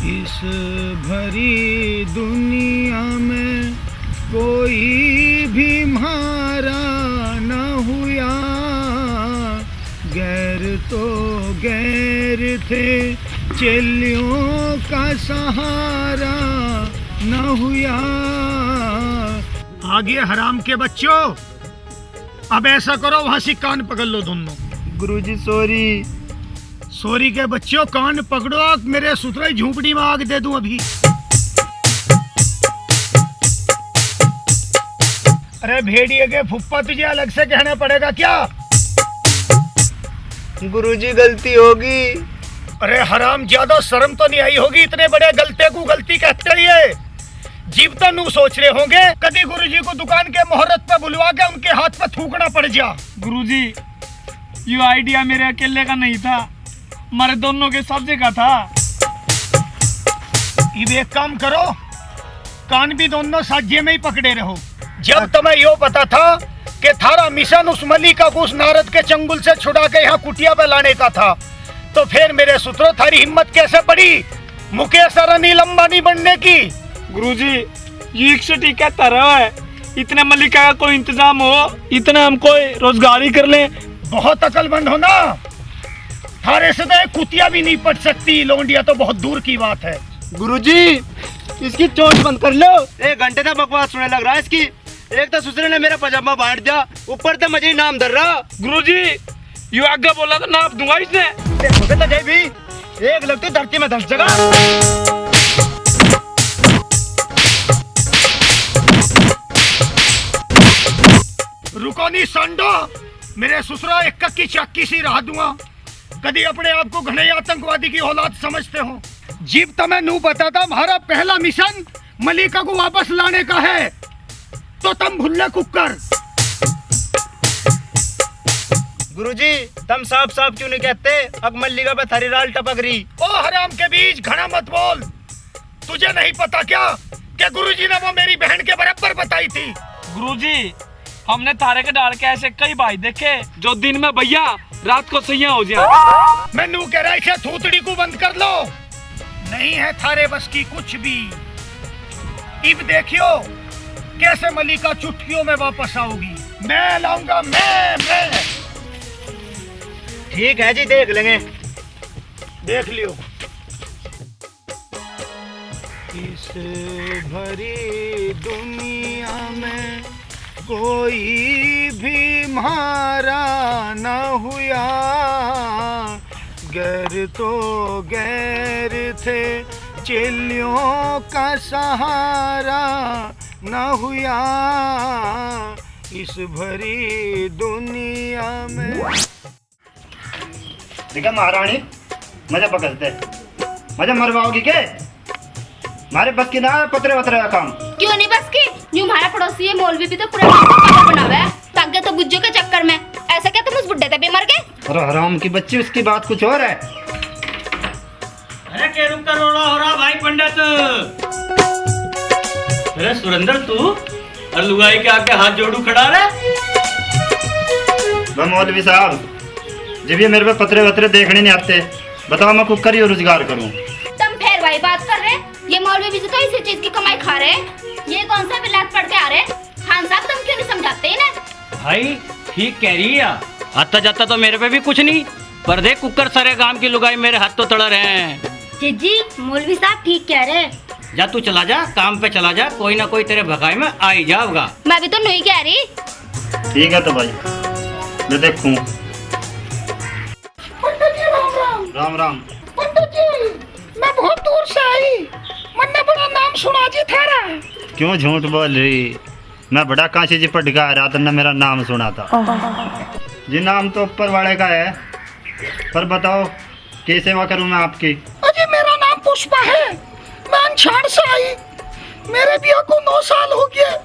इस भरी दुनिया में कोई भी म्हारा न हुआ, गैर तो गैर थे चेलियों का सहारा न हुआ। आगे हराम के बच्चों, अब ऐसा करो वहां से कान पकड़ लो दोनों। गुरुजी सॉरी। सॉरी के बच्चों कान पकड़ो, मेरे सुथरे झूपड़ी में आग दे दूं अभी। अरे भेड़िए के फुप्पा, तुझे अलग से कहना पड़ेगा क्या? गुरुजी गलती होगी। अरे हराम ज्यादा शर्म तो नहीं आई होगी? इतने बड़े गलते को गलती कहते ही जीव तो नू सोच रहे होंगे कभी गुरुजी को दुकान के मुहूर्त पे बुलवा के उनके हाथ पे थूकना पड़ जा। गुरुजी ये आइडिया मेरे अकेले का नहीं था, हमारे दोनों के साझे का था। ये एक काम करो, कान भी दोनों साझे में ही पकड़े रहो। जब तुम्हें यो पता था कि थारा मिशन उस मलिका को उस नारद के चंगुल से छुड़ा के यहाँ कुटिया पे लाने का था, तो फिर मेरे सुत्रो थारी हिम्मत कैसे पड़ी मुकेश अरानी अंबानी बनने की? गुरुजी ये एक से ठीक कहता रहा है, इतने मलिका का कोई इंतजाम हो, इतना हम कोई रोजगारी कर ले। बहुत अकलमंद हो ना, थारे से तो एक कुतिया भी नहीं पट सकती, लौंडिया तो बहुत दूर की बात है। गुरुजी इसकी चोट बंद कर लो। 1 घंटे तक बकवास सुनने लग रहा है इसकी। एक तो सुसरे ने मेरा पजामा बांट दिया, ऊपर से मुझे नाम धर रहा। गुरुजी ये आगे बोला तो नाप दूंगा इसने। देखो तो जय भी एक लगती धरती में धस जगह। रुको नहीं संडो, मेरे ससुरा एक की चक्की सी राह दूंगा। कभी अपने आप को घने आतंकवादी की औलाद समझते हो? जीव तुम्हें नू बताता हमारा पहला मिशन मलिका को वापस लाने का है, तो तुम भुल्ले कुकर। गुरुजी तुम साफ साफ क्यों नहीं कहते अब मल्लिका पे थारी राल टपक रही? ओ हराम के बीच घना मत बोल। तुझे नहीं पता क्या कि गुरुजी ने वो मेरी बहन के बराबर बताई थी? गुरुजी हमने तारे के डाल के ऐसे कई भाई देखे जो दिन में भैया रात को सैया हो जाए। मैं नू कह रहा इसे थूतड़ी को बंद कर लो, नहीं है थारे बस की कुछ भी। इब देखियो कैसे मलिका चुटकियों में वापस आओगी। मैं लाऊंगा, मैं। ठीक है जी, देख लेंगे। देख लियो। इस भरी दुनिया में कोई भी म्हारा न हुआ, गैर तो गैर थे चेलियों का सहारा न हुआ, इस भरी दुनिया में। देखा महारानी मजा पकड़ते, मजा मरवाओगी के? मारे बस की ना पतरे वतरे का काम। क्यों नहीं बस की? यूं हमारा पड़ोसी है मौलवी भी तो पूरा पागल बना हुआ है, ताकि तो गुज्जो के चक्कर में। ऐसा क्या तुम उस बुड्ढे तबे मर गए? अरे हराम की बच्ची, उसकी बात कुछ और है। अरे के रुक कर रोना हो रहा भाई पंडित? अरे सुरेंद्र तू और लुगाई के आके हाथ जोड़ू खड़ा रहे? मौलवी साहब जब ये मेरे पे पतरे वतरे देखने नहीं आते, बताओ मैं कुकर ही रोजगार करूं? तुम फिर वही बात कर रहे? ये मौलवी भी तो इसी चीज की कमाई खा रहे। ये कौन सा विलायत पढ़ के आ रहे? खान साहब तुम क्यों नहीं समझाते इन्हें? भाई ठीक कह रही है, आता जाता तो मेरे पे भी कुछ नहीं, पर देख कुकर सारे गांव की लुगाई मेरे हाथ तो तड़ रहे हैं। जी मौलवी साहब ठीक कह रहे। जा तू चला जा, काम पे चला जा, कोई ना कोई तेरे भगाई में आ ही जाएगा। मैं भी तो नहीं कह रही। ठीक है तो भाई मैं देखूं। राम राम। पंडित जी मैं बहुत दूर से आई, मैंने बड़ा नाम सुना जी थारा। क्यों झूठ बोल रही? मैं बड़ा कांची जी पर ढगा रहा था, मेरा नाम सुना था जी। नाम तो ऊपर वाले का है, पर बताओ क्या सेवा करूं मैं आपकी? अजी मेरा नाम पुष्पा है, मैं अनछाड़ से आई। मेरे बिया को 9 साल हो गए,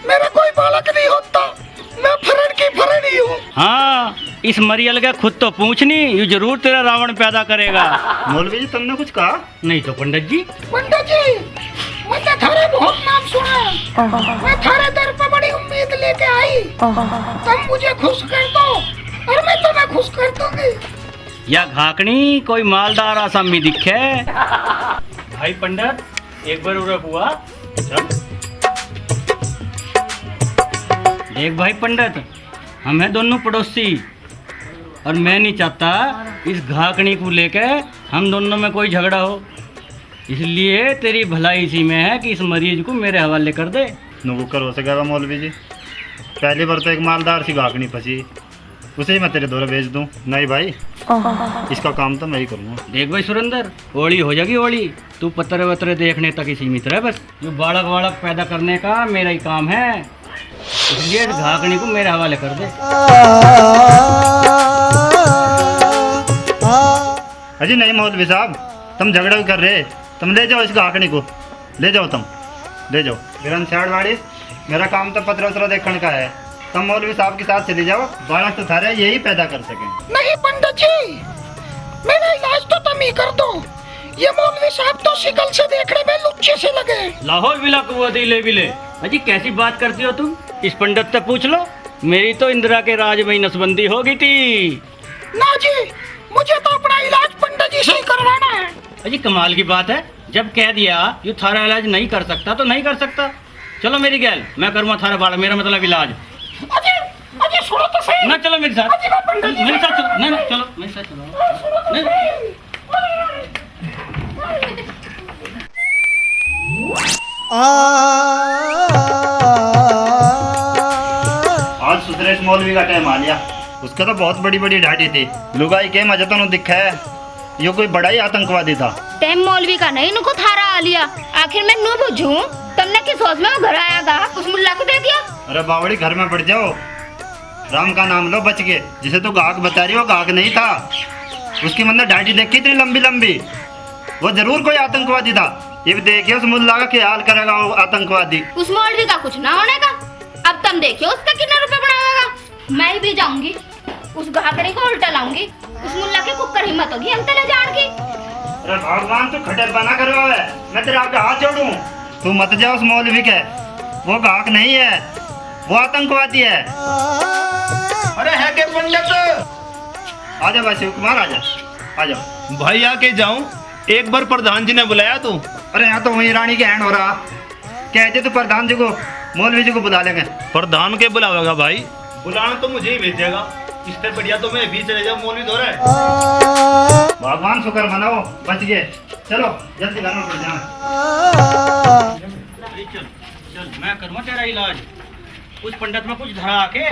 मेरा कोई बालक नहीं होता, मैं फरन की फरन ही हूँ। हाँ इस मरियल का खुद तो पूछ नहीं, ये जरूर तेरा रावण पैदा करेगा। मौलवी जी तुमने कुछ कहा? नहीं तो पंडित जी। पंडित जी मैंने थारे बहुत नाम सुना, मैं थारे दर पर बड़ी उम्मीद लेके आई। तुम मुझे खुश कर दो और मैं तुम्हें खुश कर दूंगी। या घाकनी कोई मालदार आसामी दिखे? भाई पंडित एक बार उरे हुआ चल। देख भाई पंडित, हम हैं दोनों पड़ोसी और मैं नहीं चाहता इस घाकनी को लेकर हम दोनों में कोई झगड़ा हो, इसलिए तेरी भलाई इसी में है कि इस मरीज को मेरे हवाले कर दे। नुकुकर हो सकेगा मौलवी जी, पहली बार तो एक मालदार सी घाकनी फंसी, उसे ही मैं तेरे द्वारा भेज दूं। नहीं भाई, इसका काम तो मैं ही करूँगा। देख भाई सुरेंद्र, होली हो जाएगी होली, तू पत्रे वत्रे देखने तक ही सीमित रहे बस। जो बालक वालक पैदा करने का मेरा ही काम है, इसलिए इस घाकनी को मेरे हवाले कर दे। अजी नहीं मौलवी साहब, तुम झगड़ा क्यों कर रहे, तुम ले जाओ इस घाकनी को, ले जाओ, तुम ले जाओ। गिरन छाड़वाड़ी, मेरा काम तो पत्र वत्र देखने का है, तुम मौलवी साहब के साथ चले जाओ, बालक तो थारे यही पैदा कर सकें। नहीं पंडित जी, मेरा इलाज तो तुम ही कर दो। ये मौलवी साहब तो शिकल से देखने में लुच्चे से लगे। लाहौर बिला कुव्वती ले बिले। अजी कैसी बात करती हो तुम, इस पंडित से पूछ लो, मेरी तो इंदिरा के राज में ही नसबंदी हो गई थी। ना जी, मुझे तो अपना इलाज पंडित जी से ही करवाना है। अजी कमाल की बात है, जब कह दिया ये थारा इलाज नहीं कर सकता तो नहीं कर सकता। चलो मेरी गैल, मैं करूँगा थारा बाल, मेरा मतलब इलाज। अजी अजी सुनो तो सही। ना चलो मेरे साथ, अजी मैं पंडित जी मेरे साथ चलो, नहीं नहीं चलो मेरे साथ चलो। नहीं। आज सुधरेश मौलवी का टाइम आ लिया, उसका तो बहुत बड़ी बड़ी ढाटी थी, लुगाई के मजा तो दिखा है, ये कोई बड़ा ही आतंकवादी था। टाइम मौलवी का नहीं, नुको थारा आ लिया। आखिर मैं नू बुझूं, तुमने किस सोच में घर आया था, उस मुल्ला को दे दिया। अरे बावड़ी, घर में बढ़ जाओ, राम का नाम लो, बच गए। जिसे तो गाहक बता रही हो, गाहक नहीं था, उसकी मतलब ढाटी देखी इतनी लंबी लंबी, वो जरूर कोई आतंकवादी था। ये भी देखिए उस मुल्ला का क्या हाल करेगा वो आतंकवादी। उस मौलवी का कुछ ना होने का। अब तुम देखियो उसका कितने रुपए बनावेगा। मैं भी जाऊंगी, उस घाकड़ी को उल्टा लाऊंगी, उस मुल्ला के कुकर हिम्मत होगी हम तले जान की। अरे भगवान, तू खटर बना करवा है, मैं तेरे आपके हाथ जोड़ूं। तू मत जा उस मौलवी के, वो गाहक नहीं है, वो आतंकवादी है। अरे है के पंडित, आजा भाई शिव कुमार, आजा आजा। भाई आके जाऊं, एक बार प्रधान जी ने बुलाया तू। अरे यहाँ तो वही रानी के हैंड हो रहा, कहते तो प्रधान जी को, मौलवी जी को बुला लेंगे। प्रधान के बुलावेगा भाई, बुलाना तो मुझे ही भेजेगा, इससे बढ़िया तो मैं भी चले जाऊं मौलवी दौरे। भगवान शुक्र मनाओ, बच गए। चलो जल्दी घर में पड़ जाना। चल चल, मैं करूँगा तेरा इलाज। उस पंडित में कुछ धरा आके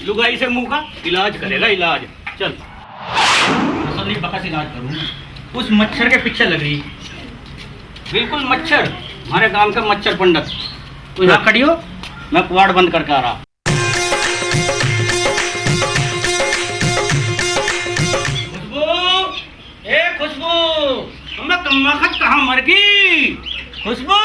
लुगाई से मुंह का इलाज करेगा, इलाज। चल असली बकस इलाज करूँगा। उस मच्छर के पीछे लग रही, बिल्कुल मच्छर, हमारे गांव का मच्छर पंडित। तू यहाँ खड़ी हो, मैं कुआड़ बंद करके आ रहा। खुशबू, तुमने कम्माखत कहाँ मर गई? खुशबू,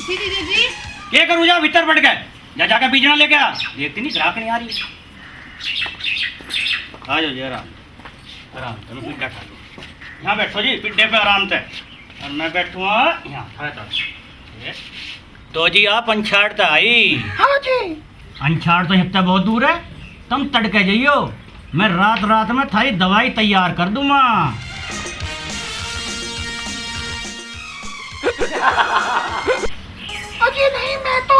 दीदी क्या करूँ, जा भीतर बैठ गए, जा जाके बीजना लेके आ। देखती नहीं ग्राहक नहीं आ रही। आ जाओ जी, आराम आराम, चलो पिड्डा खा लो। यहाँ बैठो जी पिड्डे पे आराम से, और मैं बैठूँगा यहाँ। तो जी आप अंछाड़ तो आई। हाँ जी। अंछाड़ तो हिप्ता बहुत दूर है, तुम तड़के जाइयो, मैं रात रात में थारी दवाई तैयार कर दूंगा। अजी नहीं, मैं तो।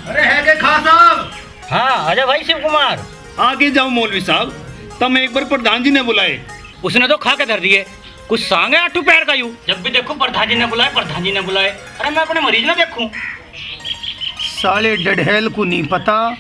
अरे है के खास साहब। हाँ आजा भाई शिव कुमार। आगे जाओ मौलवी साहब, तब एक बार प्रधान जी ने बुलाए। उसने तो खा के धर दिए, कुछ सांगे आटू पैर का यू। जब भी देखो प्रधान जी ने बुलाए, प्रधान जी ने बुलाए। अरे मैं अपने मरीज ना देखूं। साले डढेल को नहीं पता,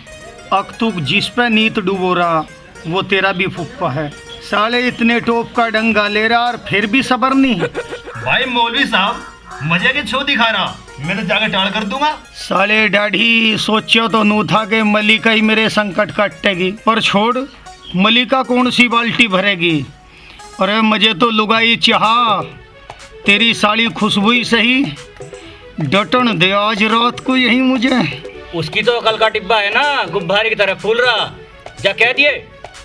अकतुक जिस पे नीत डूबो रहा वो तेरा भी फुप्पा है। साले इतने टोप का डंगा ले रहा और फिर भी सबर नहीं। भाई मौलवी साहब मजे के छो दिखा रहा, मैं तो जाकर टाल कर दूंगा। साले डाढ़ी, सोचो तो नू था कि मलिका ही मेरे संकट काटेगी, पर छोड़, मलिका कौन सी बाल्टी भरेगी। अरे मुझे तो लुगाई चाहा, तेरी साली खुशबू ही सही, डटन दे आज रात को यही मुझे। उसकी तो कल का डिब्बा है ना, गुब्बारे की तरह फूल रहा। जा कह दिए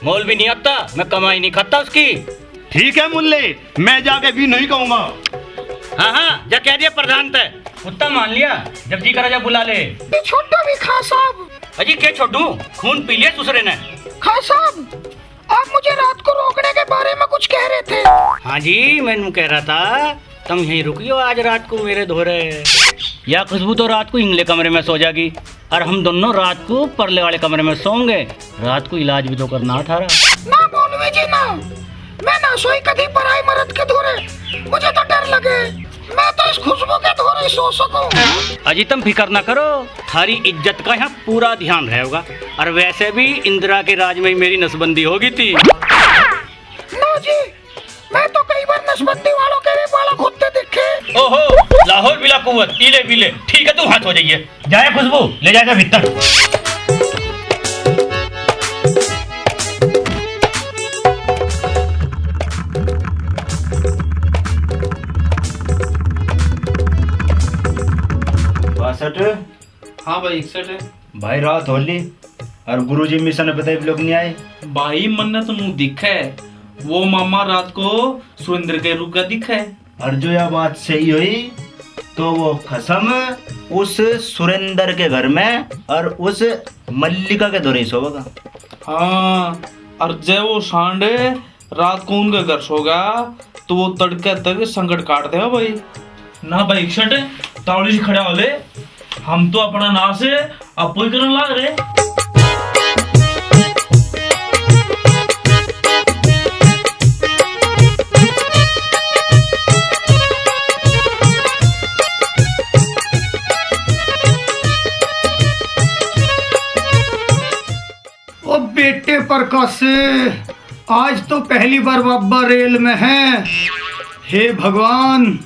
मौलवी नहीं आता, मैं कमाई नहीं खाता उसकी। ठीक है मुल्ले, मैं जाके भी नहीं कहूँगा। हाँ हाँ जा कह दिया प्रधान तय, कुत्ता मान लिया, जब जी करा जा बुला ले। छोटा भी खा साहब। अजी क्या छोटू, खून पी लिया दूसरे ने। खा साहब, आप मुझे रात को रोकने के बारे रहे थे। हाँ जी, मैं कह रहा था तुम यहीं रुकियो आज रात को मेरे धोरे। या खुशबू तो रात को इंगले कमरे में सो जाएगी और हम दोनों रात को परले वाले कमरे में सोएंगे। रात को इलाज भी तो करना था। ना मौलवी जी ना, मैं ना सोई कभी पराई मर्द के धोरे, मुझे तो डर लगे। मैं तो इस खुशबू के धोरे सो सकूं। अजी तुम फिक्र ना करो, थारी इज्जत का यहाँ पूरा ध्यान रहेगा। और वैसे भी इंदिरा के राज में मेरी नसबंदी हो गई थी। ना जी, मैं तो कई बार नसबंदी वालों के भी बाला खोदते देखे। ओहो, लाहौर बिला कुव्वत, इले बिले। ठीक है, तुम हाथ हो जाइए। जाए खुशबू, ले जाएगा भीतर। हाँ भाई 61 है भाई रात होली और गुरुजी मिशन बताए लोग नहीं आए। भाई मन तो मुँह दिखा है, वो मामा रात को सुरेंद्र के रूप का दिखा है। और जो यह बात सही हुई तो वो कसम उस सुरेंद्र के घर में और उस मल्लिका के दौरे सोगा। हाँ, और जब वो सांडे रात को उनके घर सोगा तो वो तड़के तक संकट काटते हैं भाई। ना भाई 61 तावड़ी से खड़ा होले, हम तो अपना ना से आपो ही करने लग रहे। ओ बेटे प्रकाश, आज तो पहली बार बाबा रेल में है। हे भगवान,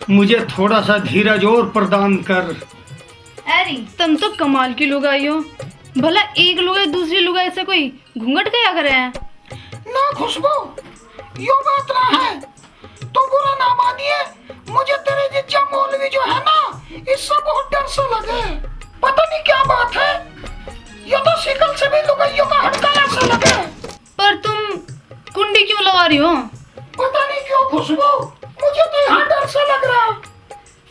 मुझे थोड़ा सा धीरज और प्रदान कर। अरे तुम तो कमाल की लुगाई हो। भला एक लुगाई दूसरी लुगाई से कोई घूंघट क्या करे हैं? ना खुशबू, यो बात ना है तो बुरा ना मानिए। मुझे तेरे जिज्जा मौलवी जो है ना, इससे बहुत डर सा लगे। पता नहीं क्या बात है, ये तो शिकल से भी लुगाइयों का हड़काया सा लगे। पर तुम कुंडी क्यों लगा रही हो? पता नहीं क्यों खुशबू, मुझे तो यहाँ डर सा लग रहा,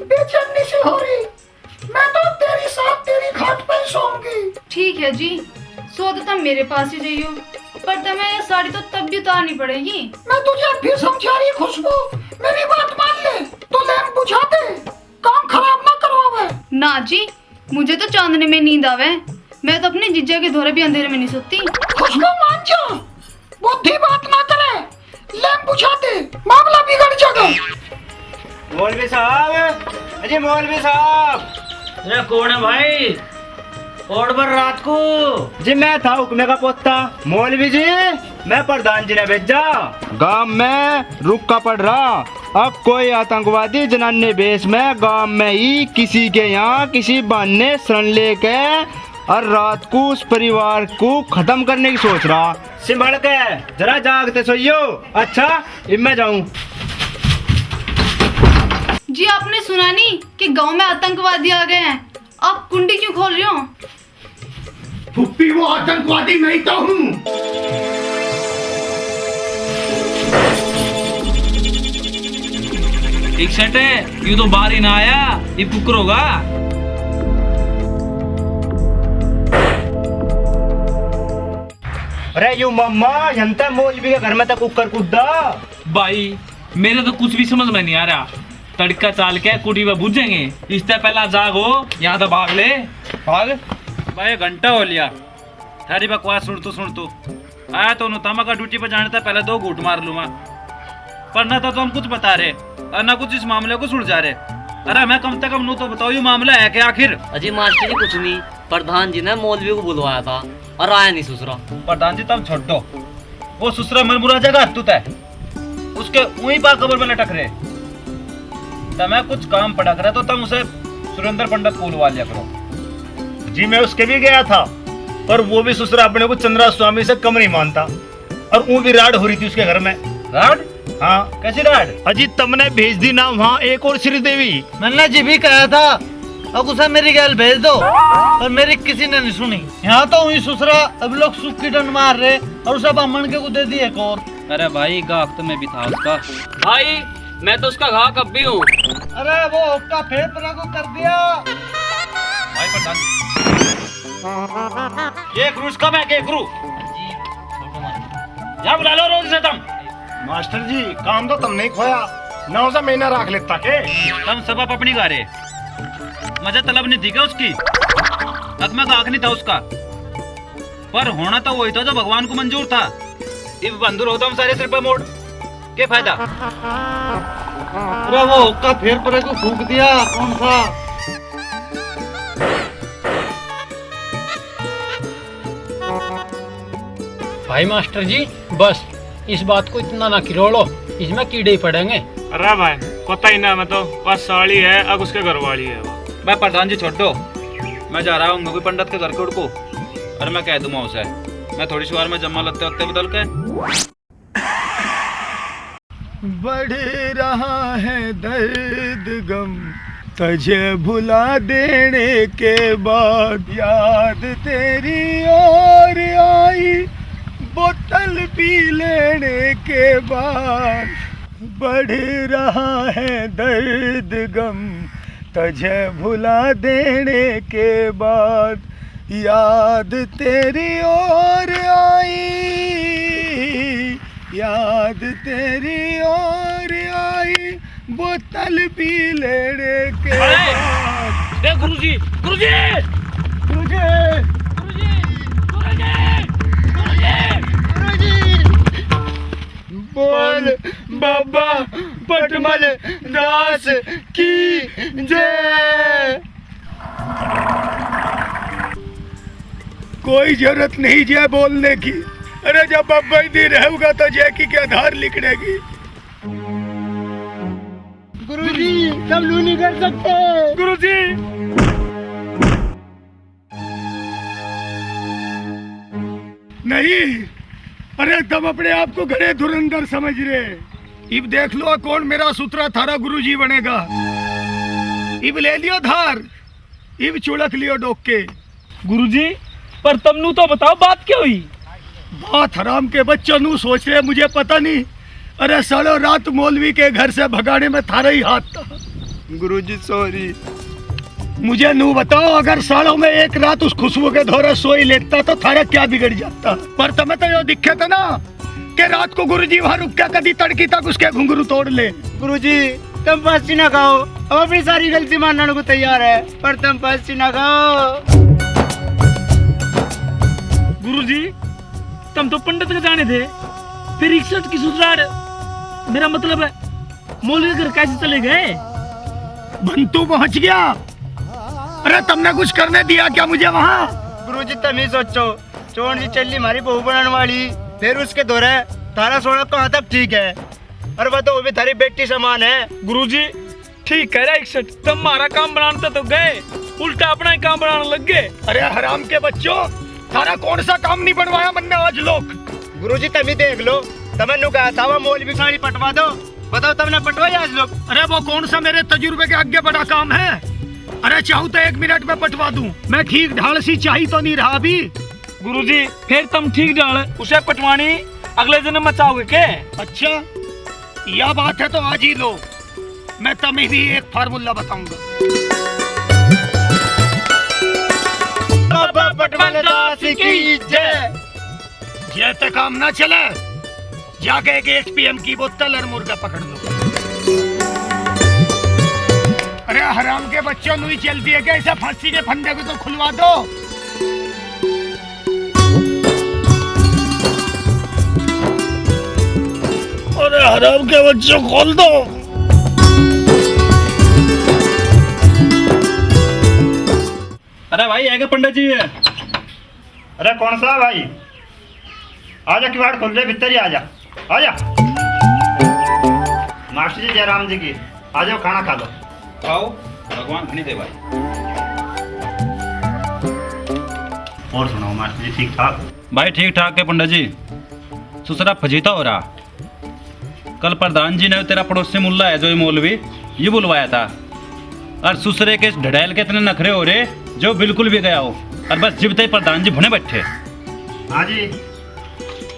बेचैनी सी हो रही। मैं तो तेरी साथ तेरी खाट पे सोऊंगी। ठीक है जी, सो तो तुम मेरे पास ही जाइयो, पर तुम्हें ये साड़ी तो तब भी उतारनी पड़ेगी। मैं तुझे फिर समझा रही खुशबू, मेरी बात मान ले तो लैंप बुझा दे, काम खराब ना करवावे। ना जी, मुझे तो चांदने में नींद आवे। मैं तो अपने जीजा के धोरे भी अंधेरे में नहीं सोती। खुशबू मान जा, बुद्धि बात ना करे, लैंप बुझा दे, मामला बिगड़ जाएगा। मौलवी साहब, अजी मौलवी साहब। अरे कौन है भाई? और बर रात को जी मैं था हुक्मे का पोता। मौलवी जी, मैं प्रधान जी ने भेजा, गांव में रुका पड़ रहा। अब कोई आतंकवादी जनाने बेस में गांव में ही किसी के यहाँ किसी बहाने शरण लेके और रात को उस परिवार को खत्म करने की सोच रहा। संभल के जरा जागते सोइयो। अच्छा, अब मैं जाऊं। जी आपने सुना नहीं कि गांव में आतंकवादी आ गए हैं? आप कुंडी क्यों खोल रहे हो? फुप्पी, वो आतंकवादी नहीं तो हूँ। एक सेट है, ये तो बाहर ही ना आया, ये पुकर होगा। अरे यू मम्मा, जनता मौलवी के घर में तक कुकर कूदा। भाई मेरे तो कुछ भी समझ में नहीं आ रहा। तड़का चाल के कुड़ी में बुझेंगे, इससे पहला जागो, यहाँ तो भाग ले। भाग भाई, घंटा हो लिया। थारी बकवास सुन तू आया तो नुतामा का ड्यूटी पर जाने था, पहले 2 घूट मार लूंगा। पर ना तो हम कुछ बता रहे और ना कुछ इस मामले को सुलझा रहे। अरे मैं कम से कम नू तो बताओ, ये मामला है क्या आखिर? अजी मास्टर जी कुछ नहीं, प्रधान जी ने मौलवी को बुलवाया था और आया नहीं ससुरा। प्रधान जी तब छोड़ दो, वो ससुरा मनमुरा जगह तू है, उसके वहीं पर कब्र में लटक रहे। मैं कुछ काम पड़ा करे तो तुम उसे सुरेंद्र पंडित को बुलवा लिया करो। जी मैं उसके भी गया था, पर वो भी ससुरा अपने को चंद्रा स्वामी से कम नहीं मानता। और वो भी राड हो रही थी उसके घर में। राड? हाँ। कैसी राड? अजी तुमने भेज दी ना वहाँ एक और श्रीदेवी। मैंने जी भी कहा था अब उसे मेरी गैल भेज दो, पर मेरी किसी ने नहीं सुनी। यहाँ तो हुई ससुरा, अब लोग सुख की डंड मार रहे और उसे बामण के को दे दी एक और। अरे भाई गाहक तो मैं भी था उसका। भाई मैं तो उसका घाक अब भी हूँ। अरे वो हुक्का फेफड़ा को कर दिया। भाई प्रधान ये क्रूज कब है के क्रू? जा बुला लो रोज से तुम। मास्टर जी काम तो तुम नहीं खोया, 9 महीना रख लेता के। तम सब आप अपनी गारे मजा तलब नहीं थी क्या उसकी, तक में गाक नहीं था उसका, पर होना तो वही था जो भगवान को मंजूर था। इब बंदूर होता हम सारे सिर पर मोड़ के फायदा। अरे वो हुक्का फिर पर को फूक दिया, कौन सा? भाई मास्टर जी बस इस बात को इतना ना किरोड़ो, इसमें कीड़े ही पड़ेंगे। अरे भाई पता ही ना, मैं तो बस साड़ी है अब उसके घर वाली है। मैं प्रधान जी छोड़ दो, मैं जा रहा हूँ पंडित के घर के उड़को, और मैं कह दूंगा उसे मैं थोड़ी सी बार में जमा लगते वक्त बदल के। बढ़ रहा है दर्द गम तुझे भुला देने के बाद, याद तेरी और आई बोतल पी लेने के बाद। बढ़ रहा है दर्द गम तुझे भुला देने के बाद, याद तेरी और आई, याद तेरी और आई बोतल पी लेने के बाद। गुरुजी गुरुजी बोल बाबा पटमल दास की जय। कोई जरूरत नहीं जय बोलने की, अरे जब बाबा ही नहीं रहेगा तो जय की क्या धार निकलेगी। गुरुजी सब लू नहीं कर सकते। गुरुजी नहीं, अरे तुम अपने आप को घड़े धुरंधर समझ रहे। इब देख लो कौन मेरा सूत्रा थारा गुरुजी बनेगा। इब ले लियो धार, इब चुड़क लियो डोक के। गुरुजी पर तुमनु तो बताओ बात क्या हुई। बात हराम के बच्चों नू सोच रहे मुझे पता नहीं। अरे सालों रात मौलवी के घर से भगाने में थारा ही हाथ था। गुरुजी सॉरी। मुझे नू बताओ अगर सालों में एक रात उस खुशबू के धोरे सोई लेटता तो थारा क्या बिगड़ जाता। पर तुम्हें तो यो दिखे था ना कि रात को गुरुजी वहाँ रुक के कदी तड़की तक उसके घुंघरू तोड़ ले। गुरुजी तुम फांसी ना खाओ, हम अपनी सारी गलती मानने को तैयार है, पर तुम फांसी ना खाओ। गुरुजी तुम तो पंडित के जाने थे, फिर 61 की ससुराल, मेरा मतलब है मौलवी के घर कैसे चले गए। बंतू पहुंच गया। अरे तुमने कुछ करने दिया क्या मुझे वहाँ। गुरुजी तुम ही सोचो, चोर जी चली हमारी बहू बनाने वाली, फिर उसके दौरे तारा सोना कहाँ तक ठीक है, और वो तो भी थारी बेटी समान है। गुरुजी ठीक कह रहा 61, तुम हमारा काम बनाते तो गए, उल्टा अपना ही काम बनाने लग गए। अरे हराम के बच्चों, थारा कौन सा काम नहीं बनवाया मन ने आज लोग। गुरुजी तुम ही देख लो, तुम्हें नु कहा था वो मौलवी साड़ी पटवा दो, बताओ तुमने पटवाई आज लोग। अरे वो कौन सा मेरे तजुर्बे के आगे बड़ा काम है। अरे चाहूँ तो 1 मिनट में पटवा दूं, मैं ठीक ढाल सी चाहिए तो नहीं रहा अभी। गुरुजी फिर तुम ठीक ढाल उसे पटवानी अगले जन्म में चाहोगे के। अच्छा यह बात है तो आज ही लो, मैं तुम्हें भी एक फार्मूला बताऊंगा। बाबा पटवाल दास की जय। जय तक काम ना चले, जाके एक HPM की बोतल और मुर्गा पकड़ लो। अरे हराम के बच्चों नहीं चलती है क्या, ऐसा फांसी के फंदे को तो खुलवा दो। अरे हराम के बच्चों खोल दो। अरे भाई आगे पंडित जी है। अरे कौन सा भाई, आजा किवाड़ खोल ले, भीतर ही आजा आजा। मास्टर जी जयराम जी की, आ जाओ खाना खा लो। आओ भगवान धनी दे भाई। और सुनाओ मास्टर जी ठीक ठाक। भाई ठीक ठाक है पंडित जी, सुसरा फजीता हो रहा। कल प्रधान जी ने तेरा पड़ोसी मुल्ला है जो ये मौलवी, ये बुलवाया था, और सुसरे के ढड़ैल के इतने नखरे हो रहे जो बिल्कुल भी गया हो, और बस जिब तक प्रधान जी भुने बैठे। हाँ जी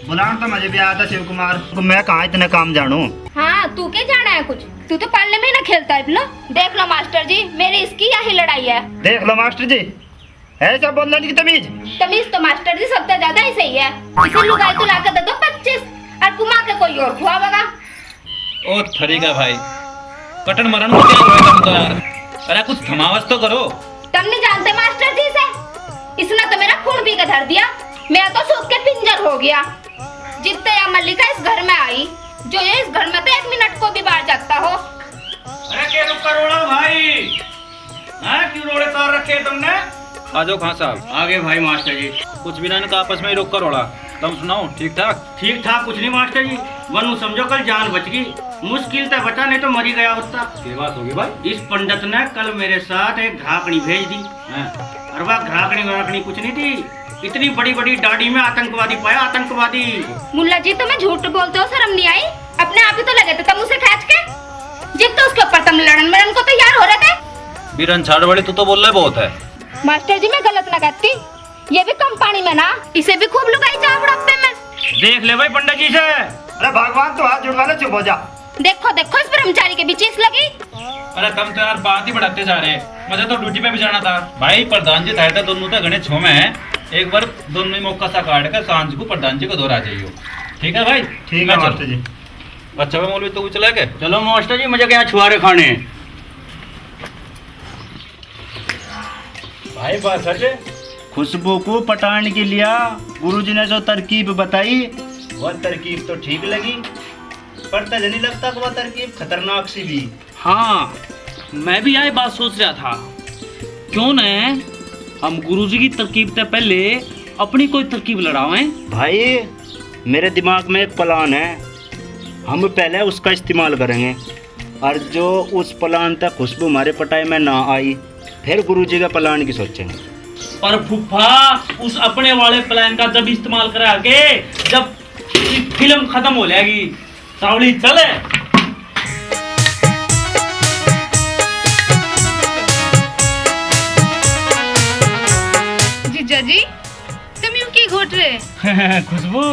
बुलान तो मुझे भी आया था शिव कुमार, तो मैं कहाँ इतने काम जानू। हाँ तू क्या जाना है कुछ, तू तो पालने में ना खेलता है लो। देख लो मास्टर जी मेरी इसकी यही लड़ाई है। देख लो मास्टर जी, ऐसा बोलने की तमीज। तमीज तो मास्टर जी सबसे ज्यादा ही सही है। इसे लुगाई तो लाकर दे दो 25 और कुमा के कोई और खुआवेगा। ओ थरीका भाई कटन मरण को क्या हुआ तुम तो यार। अरे कुछ थमावस तो करो। तुम नहीं जानते मास्टर जी से, इसने तो मेरा खून पी के धर दिया। मेरा तो सूख के पिंजर हो गया। जितने या मल्लिका इस घर में आई, जो ये इस घर में तो 1 मिनट को भी बाहर जाता हो। अरे के रुक कर रोड़ा भाई, हाँ क्यों रोड़े तार रखे तुमने? आ जाओ खां साहब। आगे भाई मास्टर जी। कुछ भी ना इनका आपस में ही रोक कर रोड़ा। तुम सुनाओ ठीक ठाक? ठीक ठाक कुछ नहीं मास्टर जी, वनु समझो कल जान बच गई। मुश्किल से बचा, नहीं तो मरी गया होता। ये बात होगी भाई। इस पंडित ने कल मेरे साथ एक घाकड़ी भेज दी। और वह घाकड़ी कुछ नहीं थी, इतनी बड़ी बड़ी दाढ़ी में आतंकवादी पाया, आतंकवादी। मुल्ला जी तुम्हें झूठ बोलते हो, शर्म नहीं आई? अपने आप ही तो लगे थे तुम उसे खींच के, जब तो उसके ऊपर तुम लड़न मरण को तैयार हो रहे थे। बीरन छाड़ वाली तू तो बोल रहे बहुत है। मास्टर जी मैं गलत ना कहती, ये भी कम पानी में ना, इसे भी खूब लुगाई चाह बुढ़ापे में। देख ले भाई पंडित जी से। अरे भगवान तो हाथ जुड़वा ले, चुप हो जा। देखो देखो इस ब्रह्मचारी के बीच इस लगी। अरे तुम तो यार बात ही बढ़ाते जा रहे। मुझे तो ड्यूटी पे भी जाना था भाई। प्रधान जी था दोनों तो घने छो में है। एक बार दोनों ही मौका सा काट कर सांझ को प्रधान जी को दोहरा जाइए। ठीक है भाई? ठीक है मास्टर जी। अच्छा भाई मौलवी तो चला के चलो मास्टर जी, मुझे क्या छुआरे खाने। भाई बात सच, खुशबू को पटाने के लिए गुरुजी ने जो तरकीब बताई, वह तरकीब तो ठीक लगी, पर तो नहीं लगता कि वह तरकीब खतरनाक सी भी। हाँ मैं भी यही बात सोच रहा था, क्यों न हम गुरुजी की तरकीब से पहले अपनी कोई तरकीब लड़ावें। भाई मेरे दिमाग में एक प्लान है, हम पहले उसका इस्तेमाल करेंगे, और जो उस प्लान तक खुशबू हमारे पटाई में ना आई, फिर गुरुजी का प्लान की सोचेंगे। पर फूफा उस अपने वाले प्लान का जब इस्तेमाल करा के, जब फिल्म खत्म हो जाएगी, सावली चले। जीजा जी तुम यूं की घोट रहे? खुशबू,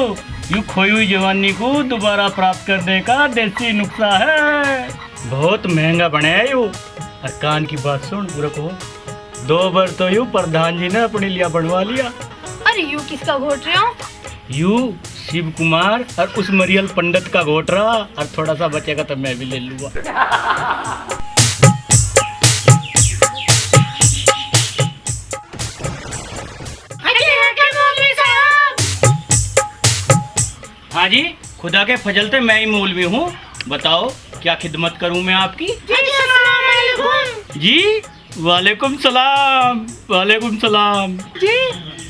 यूँ खोई हुई जवानी को दोबारा प्राप्त करने का देसी नुस्खा है। बहुत महंगा बना है यू। और कान की बात सुन पूरा को, 2 बार तो यूँ प्रधान जी ने अपने लिए बनवा लिया। अरे यूं किसका घोट रहे हो? यू शिव कुमार और उस मरियल पंडित का घोट रहा, और थोड़ा सा बचेगा तो मैं भी ले लूंगा। हाँ जी, खुदा के फजल से मैं ही मौलवी हूँ। बताओ क्या खिदमत करूँ मैं आपकी? जी वालेकुम सलाम। वालेकुम सलाम जी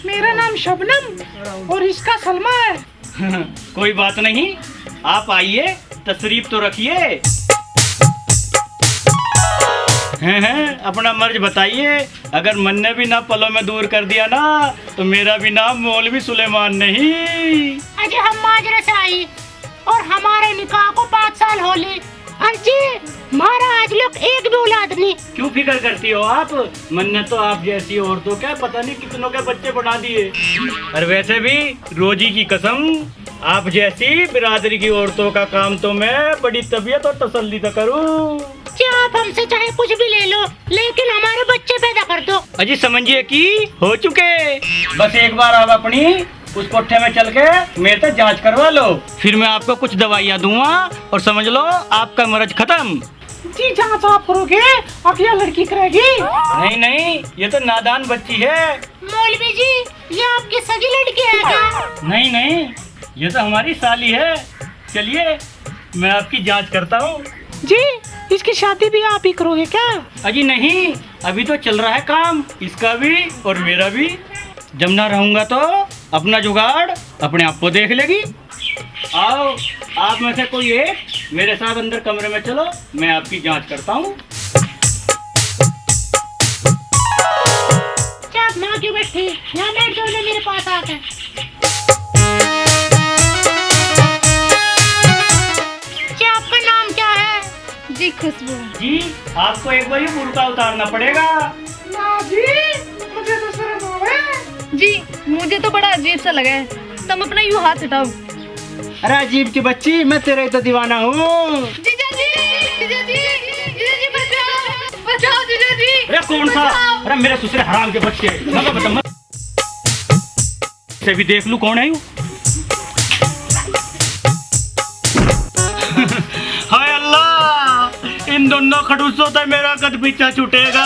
मेरा नाम शबनम और इसका सलमा है। कोई बात नहीं, आप आइए, तशरीफ तो रखिए। हैं अपना मर्ज बताइए। अगर मन ने भी ना पलों में दूर कर दिया ना, तो मेरा भी नाम मौलवी सुलेमान नहीं। अजय हम माजरे से आई और हमारे निकाह को 5 साल हो ले। अजय हमारा आज लोग एक भी औलाद नहीं। क्यों फिक्र करती हो आप? मन ने तो आप जैसी औरतों के पता नहीं कितनों के बच्चे बना दिए। और वैसे भी रोजी की कसम, आप जैसी बिरादरी की औरतों का काम तो मैं बड़ी तबीयत और तसल्ली से करूं। क्या आप हमसे चाहे कुछ भी ले लो, लेकिन हमारे बच्चे पैदा कर दो। अजी समझिए कि हो चुके। बस एक बार आप अपनी उस कोठे में चल के मेरे से जांच करवा लो, फिर मैं आपको कुछ दवाइयाँ दूंगा और समझ लो आपका मर्ज खत्म। जी जांच आप करोगे, अब यह लड़की करेगी? नहीं नहीं, ये तो नादान बच्ची है। मौलवी जी ये आपकी सगी लड़की है क्या? नहीं नहीं, ये तो हमारी साली है। चलिए मैं आपकी जांच करता हूँ। जी इसकी शादी भी आप ही करोगे क्या? अजी नहीं, अभी तो चल रहा है काम, इसका भी और मेरा भी। जब ना रहूंगा तो अपना जुगाड़ अपने आप को देख लेगी। आओ आप में से कोई एक मेरे साथ अंदर कमरे में चलो, मैं आपकी जांच करता हूँ। क्या आप ना क्यों बैठी, यहाँ बैठ जाओ मेरे पास आकर। क्या आपका नाम क्या है? जी खुशबू। जी आपको एक बार ही बुर्का उतारना पड़ेगा। ना जी मुझे तो शर्म आ रहा है। जी मुझे तो बड़ा अजीब सा लगा है, तुम अपना यूं हाथ हटाओ। अरे अजीब की बच्ची, मैं तेरा ही तो दीवाना हूँ। जीजा जी, जीजा जी, जीजा जी बचाओ, बचाओ जीजा जी। अरे कौन सा? अरे मेरे ससुर हराम के बच्चे, से भी देख लूं कौन है यू। हाय इन दोनों खड़ूसों से मेरा कद पीछा छूटेगा।